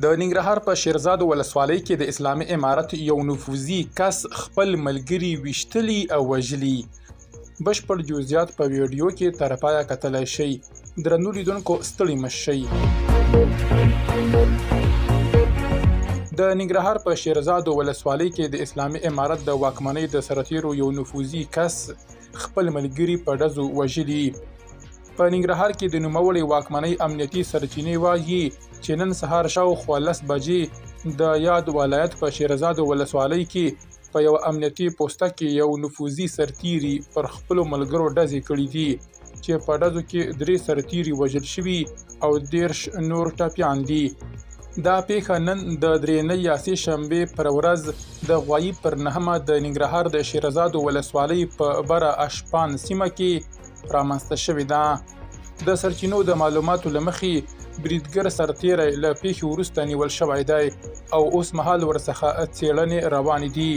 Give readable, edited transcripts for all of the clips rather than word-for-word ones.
د ننګرهار په شیرزاد ولسوالۍ کې د اسلامي امارت یو نفوذي کس خپل ملګري ویشتلي او وژلي. بشپړ جزئیات په ویډیو کې تر پایه کتلی شئ. درنو لیدونکو ستړي مه شئ. د ننګرهار په شیرزاد ولسوالۍ کې د اسلامي امارت د واکمنۍ د سرتیرو یو نفوذي کس خپل ملګري په ډزو وژلي. په ننګرهار کې د نوموړې واکمنۍ امنیتي سرچینې وایي چې نن سهار شاوخوا 10 بجې د یاد ولایت په شیرزاد ولسوالۍ کې په یو امنیتي پوسته کې یو نفوذي سرتیري پر خپلو ملګرو ډزې کړي دي چې په ډزو کې 3 سرتیري وژل شوي او 13 نور ټپیان دي. دا پیښه نن د درېنۍ یا سې شنبې پر ورځ د غوایي پر 9 د ننګرهار د شیرزاد ولسوالۍ په بره اشپان سیمه کې رامنځته شوې ده. د سرچینو د معلوماتو له مخې بریدګر سرتیری له پیښې وروسته نیول شوی دی او اوس مهال ورڅخه څېړنې روانې دي.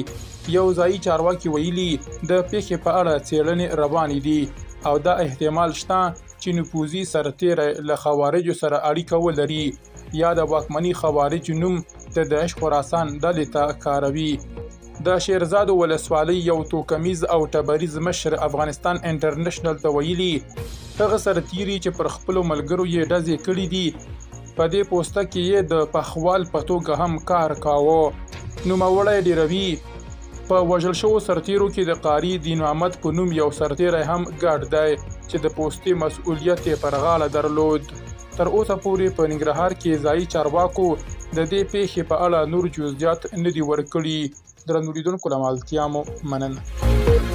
یو ځایي چارواکي ویلي د پیښې په اړه څېړنې روانې دي او دا احتمال شته چې نفوذي سرتیری له خوارجو سره اړیکه ولري یا د واکمني خوارج نوم د داعش خراسان ډلې ته کاروي. د شیرزاد ولسوالۍ یو توکمیز او ټبریز مشر افغانستان انټرنیشنل ته ویلي هغه سرتیري چې پر خپلو ملګرو یې ډزې کړي دي په دې پوسته کې یې د پخوال په توګه هم کار کاوه. نوموړی ډیروي په وژل شوو سرتیرو کې د قاري دین محمد په نوم یو سرتیری هم ګډ دی چې د پوستې مسؤلیت یې پر غاړه درلود. تر اوسه پورې په ننګرهار کې ځایي چارواکو د دې پیښې په اړه نور جزئیات نه دي ورکړي. درنو لیدونکو له ملتیا مو مننه.